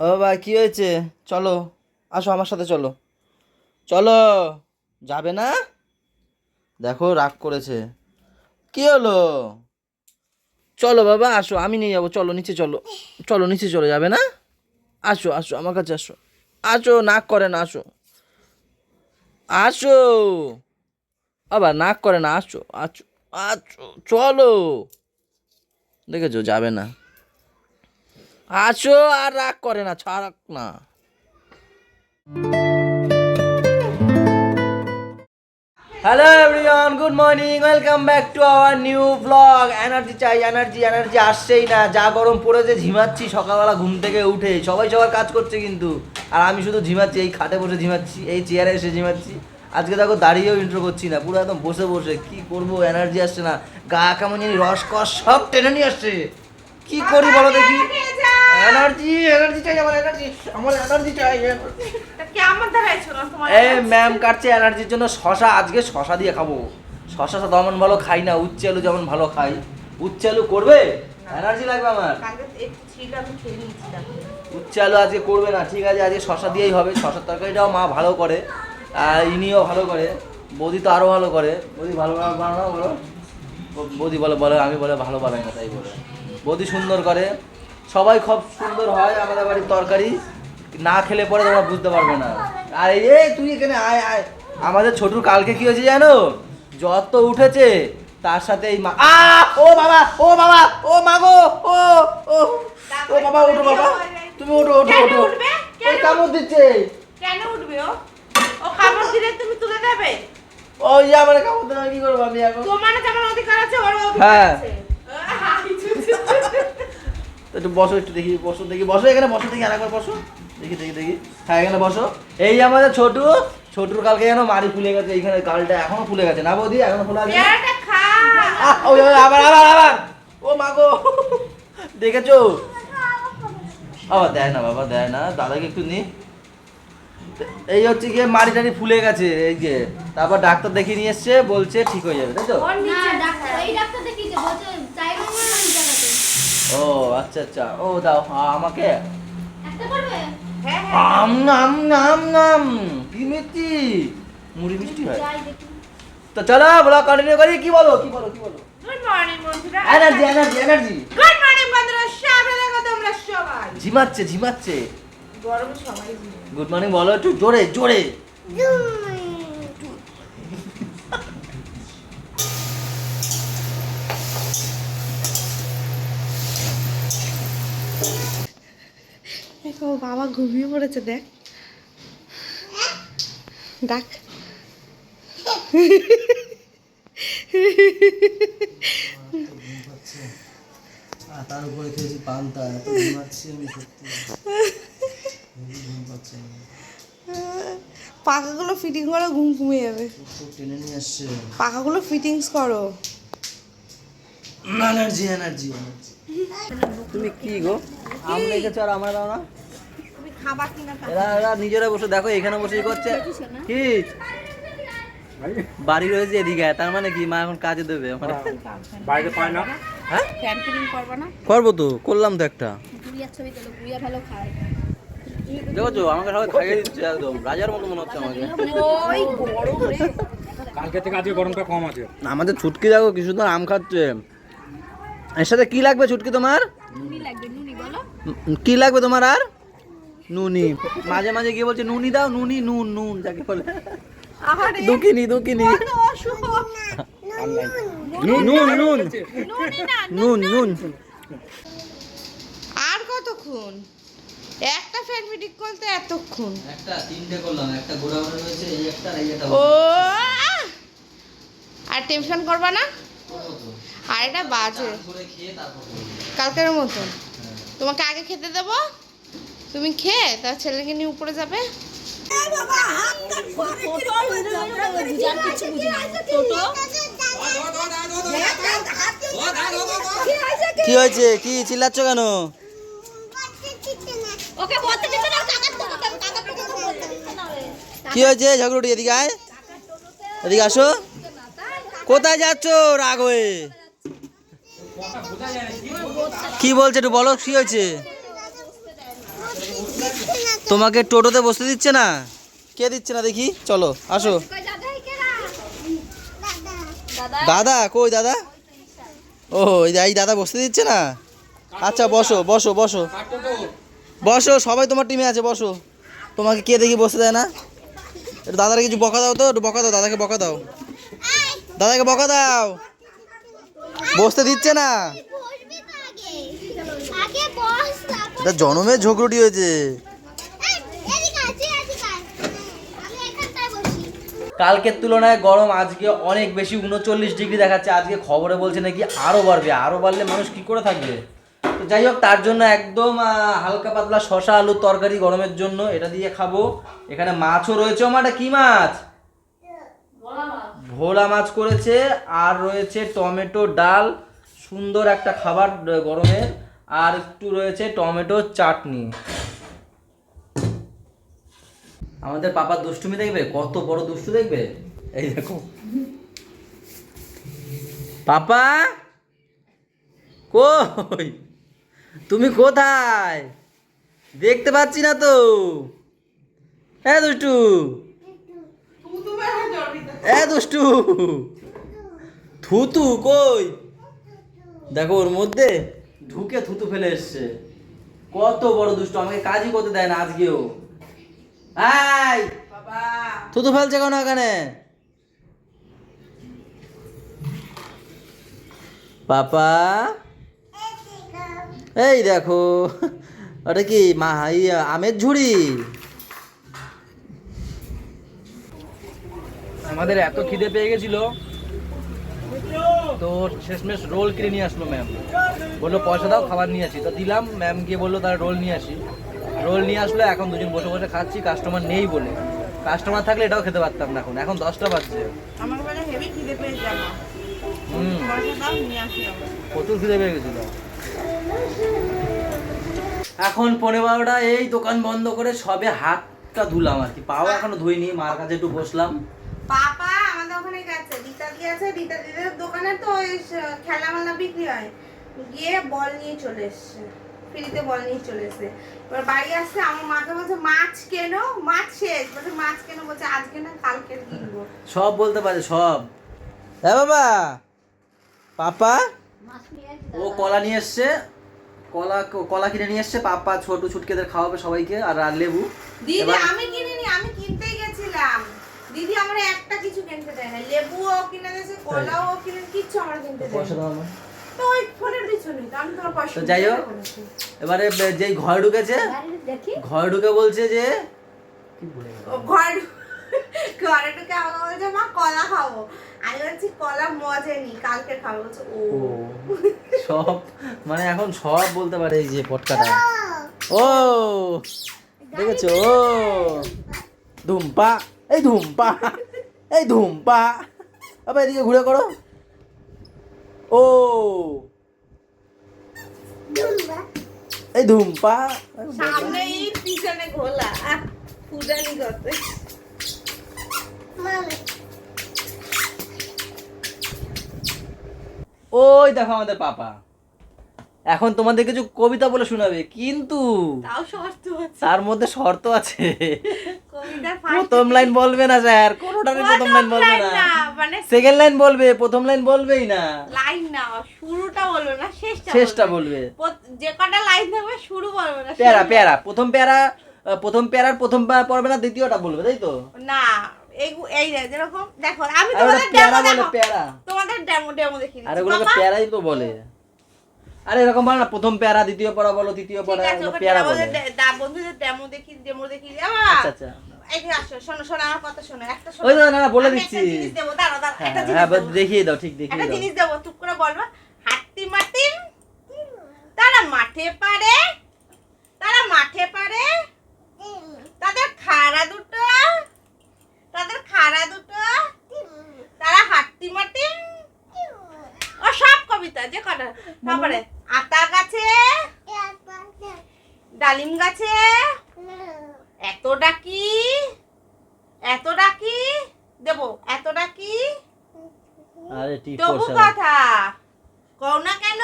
ও ভাই কি হয়েছে? চলো, আসো আমার সাথে চলো। চলো। যাবে না? দেখো রাগ করেছে। কি হলো? চলো বাবা, আসো, আমি নিয়ে যাবো। চলো নিচে চলো। চলো নিচে চলে যাবে না? আসো আসো আমার কাছে আসো। আসো, নাক করে না, আসো। আসো। আবার নাক করে না, আসো আসো। আসো চলো। দেখেছো, যাবে না। আসো, আর রাগ করে না, ছাড়াক না। Hello everyone, good morning, welcome back to our new blog. Energy চাই, এনার্জি, এনার্জি আসছেই না। যা গরম পড়েছে, ঝিমাচ্ছি সকালবেলা ঘুম থেকে উঠে। সবাই সবার কাজ করছে কিন্তু, আর আমি শুধু ঝিমাচ্ছি, এই খাটে বসে ঝিমাচ্ছি, এই চেয়ারে এসে ঝিমাচ্ছি। আজকে দেখো দাঁড়িয়েও ইন্ট্রো করছি না, পুরো একদম বসে বসে কি করবো, এনার্জি আসছে না। গা কেমন জানি রস কস সব টেনে নিয়ে আসছে। কি করি বলো দেখি? এনার্জি, এনার্জি চাই, আমার এনার্জি, আমার এনার্জি চাই। এই ম্যাম কাটছে এনার্জির জন্য শশা, আজকে শশা দিয়ে খাবো। শশা তেমন ভালো খাই না, উচ্ছে আলু যেমন ভালো খাই। উচ্ছে আলু করবে, এনার্জি লাগবে আমার। উচ্ছে আলু আজকে করবে না, ঠিক আছে, আজকে শশা দিয়েই হবে। শশার তরকারিটাও মা ভালো করে, আর ইনিও ভালো করে। বৌদি তো আরও ভালো করে। বৌদি ভালো বানাও বলো। বৌদি বলে বলে আমি বলে ভালো বানাই না, তাই বলে। বৌদি সুন্দর করে, সবাই খুব সুন্দর হয় আমাদের বাড়ির তরকারি। না খেলে পরে তোমরা বুঝতে পারবে না। আর এই তুই এখানে আয় আয়। আমাদের ছোটুর কালকে কি হয়েছে জানো? জ্বর তো উঠেছে, তার সাথে এই মা ও বাবা, ও বাবা, ও মা গো, ও ও ও বাবা, ওঠো বাবা, তুমি ওঠো ওঠো ওঠো। ওই কামড় দিচ্ছে। কেন উঠবে ও? ও কামড় দিলে তুমি তুলে দেবে? ওই যে আমার কামড় দিলে কি করবো আমি এখন? তোমার যেমন অধিকার আছে ওর অধিকার হ্যাঁ। আছে। একটু বসো, একটু দেখি, বসো দেখি, বসো এখানে, বসো দেখি, আরেকবার বসো দেখি দেখি দেখি। হ্যাঁ এখানে বসো। এই যে আমাদের ছোটু, ছোটুর কালকে যেন মারি ফুলে গেছে, এইখানে গালটা এখনো ফুলে গেছে না বৌদি? এখনো ফুলে আছে। পেয়ারাটা খা। ওই ওই, আবার আবার আবার। ও মা গো, দেখেছো? আবার দেয় না বাবা, দেয় না, দাদাকে একটু নি। এই হচ্ছে গিয়ে মারি টারি ফুলে গেছে এই যে। তারপর ডাক্তার দেখিয়ে নিয়ে এসছে, বলছে ঠিক হয়ে যাবে, তাই তো? ওর নিচে ডাক্তার এই ডাক্তার দেখিয়েছে বলছে জায়গা না এই জায়গাতে ও আচ্ছা আচ্ছা, ও দাও আমাকে। একটা করবে। হ্যাঁ হ্যাঁ। আম নাম নাম নাম, কি মিষ্টি, মুড়ি মিষ্টি হয়। যাই দেখি তো চলো ব্লগ কন্টিনিউ করি। কি বলো কি বলো কি বলো? গুড মর্নিং বন্ধুরা। Energy energy energy. Good morning বন্ধুরা, সামনে দেখো তোমরা সবাই। ঝিমাচ্ছে ঝিমাচ্ছে। গরমে সবাই ঘুমোয়। গুড মর্নিং বলো একটু জোরে জোরে। দেখো বাবা ঘুমিয়ে পড়েছে, দেখ ডাক। তার উপরে খেয়েছি পান্তা, এত ঘুমাচ্ছি আমি সত্যি, ঘুম পাচ্ছে না। পাখাগুলো ফিটিং করো, ঘুম ঘুমিয়ে যাবে। খুব টেনে নিয়ে আসছে। পাখাগুলো ফিটিংস করো। Energy energy energy. তুমি কি গো, আম রেখেছো আর আমার দাও না? তুমি খাবা কিনা? এরা এরা নিজেরা বসে দেখো, এখানে বসে করছে কি? বাড়ি রয়েছে এদিকে, তার মানে কি মা এখন কাজে দেবে আমার? বাইরে পায় না। হ্যাঁ ফ্যান ফিটিং করবা না? করবো তো, করলাম তো একটা। গুড়িয়ার ছবি তোলো গুড়িয়া ভালো খায় দেখো আমাকে সবাই খাইয়ে দিচ্ছে, একদম রাজার মতো মনে হচ্ছে আমাকে। ওই গরম রে। কালকে থেকে আজকে গরমটা কম আছে। আমাদের ছুটকি দেখো কি সুন্দর আম খাচ্ছে। এর সাথে কি লাগবে ছুটকি তোমার? নুনি লাগবে নুনি বলো কি লাগবে তোমার আর? নুনি। মাঝে মাঝে গিয়ে বলছে নুনি দাও, নুনি, নুন নুন যাকে বলে। আহারে দুকিনি দুকিনি। নুন নুন নুন নুন নুন। আর কতক্ষণ? একটা ফ্যান ফিটিং করতে এতক্ষণ? একটা তিনটে করলাম, একটা গোড়া গোড়া রয়েছে, এই একটা আর এই একটা। ও আর টেনশন করবা না? আর এটা বাজে করে খেয়ে তারপর করবো। কালকের মতন। তোমাকে আগে খেতে দেবো, তুমি খেয়ে তার ছেলেকে নিয়ে উপরে যাবে। বুঝার কিছু বুঝি না টোটো কি হয়েছে, কি চিল্লাচ্ছ কেন? ওকে বলতে দিতে না কাকার তো কাকার তো বলতে দিতে না রে কি হয়েছে ঝগড়ুটি? এদিকে আয়, এদিকে আসো। কোথায় যাচ্ছ রাগ হয়ে? কি বলছে একটু বলো, কি হয়েছে? তোমাকে টোটোতে বসতে দিচ্ছে না? কে দিচ্ছে না দেখি? চলো আসো। দাদা কই দাদা? ও এই দাদা বসতে দিচ্ছে না? আচ্ছা বসো বসো বসো বসো, সবাই তোমার টিমে আছে, বসো। তোমাকে কে দেখি বসতে দেয় না? একটু দাদাকে কিছু বকা দাও তো, একটু বকা দাও, দাদাকে বকা দাও, দাদাকে বকা দাও, বসতে দিচ্ছে না। এটা জনমের ঝগড়ুটি হয়েছে। কালকের তুলনায় গরম আজকে অনেক বেশি, 39 ডিগ্রি দেখাচ্ছে। আজকে খবরে বলছে নাকি আরও বাড়বে, আরও বাড়লে মানুষ কি করে থাকবে। তো যাই হোক, তার জন্য একদম হালকা পাতলা শশা আলুর তরকারি গরমের জন্য এটা দিয়ে খাবো। এখানে মাছও রয়েছে। আমারটা কি মাছ? ভোলা মাছ করেছে, আর রয়েছে টমেটো ডাল, সুন্দর একটা খাবার গরমের, আর একটু রয়েছে টমেটো চাটনি। আমাদের পাপার দুষ্টুমি দেখবে, কত বড় দুষ্টু দেখবে। এই দেখো পাপা, কই তুমি? কোথায়? দেখতে পাচ্ছি না তো। হ্যাঁ দুষ্টু, হ্যাঁ দুষ্টু, থুতু কই? দেখো ওর মধ্যে ঢুকে থুতু ফেলে এসছে। কত বড় দুষ্টু, আমাকে কাজই করতে দেয় না আজকেও। এই থুতু ফেলছে কেন এখানে? পাপা এই দেখো, ওটা কি আমের ঝুড়ি? আমাদের এত খিদে পেয়ে গেছিল, তো শেষমেশ রোল কিনে নিয়ে আসলো ম্যাম। বললো পয়সা দাও, খাবার নিয়ে আসি। তো দিলাম, ম্যাম গিয়ে বললো তারা রোল নিয়ে আসি। রোল নিয়ে আসলো, এখন দুজন বসে বসে খাচ্ছি, কাস্টমার নেই বলে। কাস্টমার থাকলে এটাও খেতে পারতাম না। এখন 10টা বাজছে। প্রচুর খিদে পেয়ে গেছিল। এখন 12:15, এই দোকান বন্ধ করে সবে হাতটা ধুলাম আর কি, পাও এখনো ধুইনি। মার কাছে একটু বসলাম। পাপা আমাদের ওখানে গেছে, রীতাদি আছে, রীতাদিদের দোকানে তো ওই খেলামেলা বিক্রি হয়, গিয়ে বল নিয়ে চলে এসছে, ফ্রিতে বল নিয়ে চলে এসছে। এবার বাড়ি আসছে, আমার মাকে বলছে মাছ কেন, মাছ শেষ, বলছে মাছ কেন, বলছে আজকে না কালকে কিনবো। সব বলতে পারে সব। হ্যাঁ বাবা, পাপা ও কলা নিয়ে এসছে, কলা কিনে নিয়ে এসছে। পাপা ছোট ছুটকেদের খাওয়াবে সবাইকে, আর লেবু। দিদি আমি কিনিনি, আমি কিনতেই গেছিলাম। দিদি আমার একটা কিছু কিনতে দেয় না, লেবুও কিনে দিয়েছে, কলাও কিনে, কিচ্ছু আমার কিনতে দেয় পয়সা না। দাও আমার। তো ওই ফোনের পিছনে তো আমি তোমার পয়সা তো যাই হোক, এবারে যেই ঘরে ঢুকেছে, ঘরে ঢুকে বলছে যে কি বলে গেল? ঘরে ঢুকে আমাকে বলছে মা কলা খাবো। আমি বলছি কলা মজা নি, কালকে খাবো। বলছে ও সব মানে এখন সব বলতে পারে এই যে পটকাটা। ও দেখেছো? ও ধুম্পা, এই ধুম্পা, এই ধুম্পা, আবার এদিকে ঘুরে করো। ও এই ধুম্পা, সামনে ইট পিছনে ঘোলা, ফুটানি করতে। ওই দেখো আমাদের পাপা এখন তোমাদের কিছু কবিতা বলে শোনাবে, কিন্তু তাও শর্ত আছে, তার মধ্যে শর্ত আছে। কবিতার প্রথম লাইন বলবে না স্যার, কোনোটারই প্রথম লাইন বলবে না, মানে সেকেন্ড লাইন বলবে, প্রথম লাইন বলবেই না। লাইন না, শুরুটা বলবে না, শেষটা বলবে। যে কটা লাইন থাকবে শুরু বলবে না, প্যারা প্যারা, প্রথম প্যারার প্রথম পড়বে না, দ্বিতীয়টা বলবে, তাই তো? না এই যেরকম দেখো, আমি আরে তোমাদের প্যারা ডেমো বলে, প্যারা। তোমাদের ডেমো দেখি আরে ওগুলোকে প্যারাই তো বলে। আরে এরকম বল না, প্রথম প্যারা, দ্বিতীয় পড়া বলো, তৃতীয় পড়া, প্যারা বলে। বন্ধুদের ডেমো দেখি। আচ্ছা আচ্ছা, এই যে আসো, শোনো শোনো আমার কথা শোনো, একটা শোনো। ওই না বলে আমি দিচ্ছি। একটা জিনিস দেবো, দাঁড়াও দাঁড়াও, একটা জিনিস হ্যাঁ দেবো। দেখিয়ে দাও, ঠিক দেখিয়ে একটা দাও। জিনিস দেবো, টুক করে বলবা। হাতি মাটিম তারা মাঠে পারে, তারা মাঠে পারে, তাদের খাড়া দুটো, তারা হাতি মাটিম। ও সব কবিতা যে কটা। তারপরে আতা গাছে, ডালিম গাছে এত ডাকি, এত ডাকি দেবো, এত ডাকি আরে ঠিক তবু করছ কথা কও না কেন,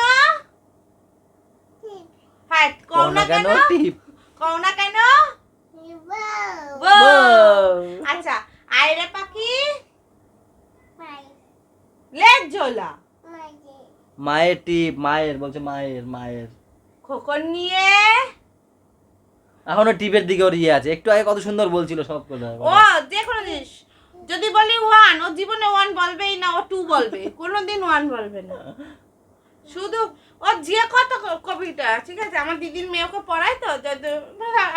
হ্যাঁ কও না কেন, টিপ কও না কেন, আচ্ছা আয়রা পাখি লেজ ঝোলা মায়ের টিপ, মায়ের বলছে, মায়ের মায়ের খোকন নিয়ে এখনো টিপের দিকে ওর ইয়ে আছে। একটু আগে কত সুন্দর বলছিল সব কথা। ও যে কোনো জিনিস যদি বলি ওয়ান, ও জীবনে ওয়ান বলবেই না, ও টু বলবে, কোনোদিন ওয়ান বলবে না। শুধু ও যে কত কবিতা, ঠিক আছে, আমার দিদির মেয়েকে পড়ায় তো,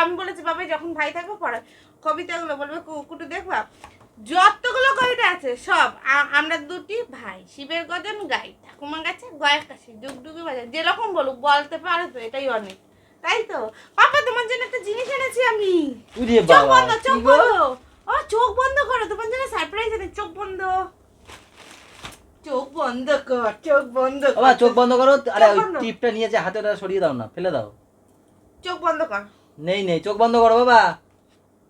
আমি বলেছি বাবা যখন ভাই থাকবে পড়ায় কবিতাগুলো, বলবে কুটু দেখবা যতগুলো কবিতা আছে সব আমরা দুটি ভাই, শিবের গজন গাই, ঠাকুমা গাছে গয়ের কাছে ডুগডুগি বাজায়, যেরকম বলুক বলতে পারে তো, এটাই অনেক, তাই তো। পাপা তোমার জন্য একটা জিনিস এনেছি আমি। উরে চোখ বাবা, বন্ধ, চোখ কি গো? বন্ধ, ও চোখ বন্ধ করো, তোমার জন্য সারপ্রাইজ আছে, চোখ বন্ধ, চোখ বন্ধ কর, চোখ বন্ধ কর, বাবা চোখ বন্ধ করো। আরে চোখ ওই বন্ধ। টিপটা নিয়ে যে হাতে ওটা সরিয়ে দাও না, ফেলে দাও। চোখ বন্ধ কর, নেই নেই, চোখ বন্ধ করো বাবা,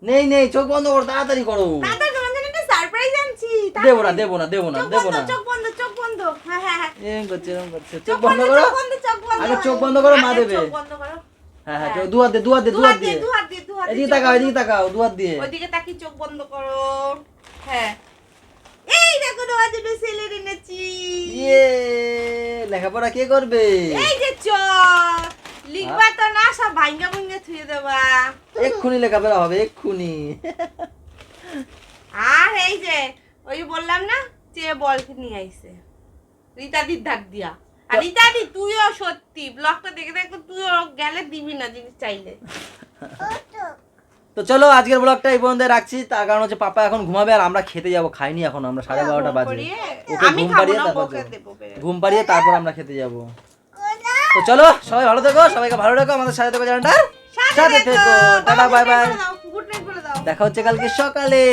নেই নেই, চোখ বন্ধ করো, তাড়াতাড়ি করো। দাদা তোমার জন্য একটা সারপ্রাইজ আনছি। দেবো না দেবো না দেবো না চোখ দেবো বন্ধ, না। চোখ বন্ধ, চোখ বন্ধ, হ্যাঁ হ্যাঁ হ্যাঁ, এরকম করছে এরকম করছে। চোখ চোখ বন্ধ করো। চোখ বন্ধ, চোখ বন্ধ, আগে চোখ বন্ধ করো, মা আগে দেবে। চোখ বন্ধ করো, হ্যাঁ হ্যাঁ, দুহাত দিয়ে দুহাত দিয়ে দুহাত দিয়ে। দুহাত দিয়ে, দুহাত দিয়ে, এদিকে চোখ তাকাও, বন্ধ। এদিকে তাকাও, দুহাত দিয়ে। ওইদিকে তাকি, চোখ বন্ধ করো, হ্যাঁ। এই দেখো তোমার জন্য সেলের এনেছি। ইয়ে, লেখাপড়া কে করবে? এই যে লিখবা তো না, সব ভাঙ্গা ভাঙ্গা থুয়ে দেবা। এক্ষুনি লেখাপড়া হবে, এক্ষুনি। আর এই যে ওই যে বললাম না, চেয়ে বল নিয়ে আইছে রীতাদির ধার দিয়া। আর রীতাদি তুইও সত্যি ব্লগটা দেখে দেখো, তুইও গেলে দিবি না জিনিস চাইলে। তো চলো আজকের ব্লগটা এই পর্যন্ত রাখছি, তার কারণ হচ্ছে পাপা এখন ঘুমাবে আর আমরা খেতে যাবো, খাইনি এখন, আমরা 12:30 বাজে। ওকে আমি ঘুম খাবো পাড়িয়ে না, তারপর বউকে যাবো। দেবো বেড়ে। ঘুম পাড়িয়ে তারপর আমরা খেতে যাব। তো চলো সবাই ভালো থেকো, সবাইকে ভালো রেখো, আমাদের সাথে থেকো চ্যানেলটা সাথে থেকো। Tata bye bye, good night বলে দাও। দেখা হচ্ছে কালকে সকালে।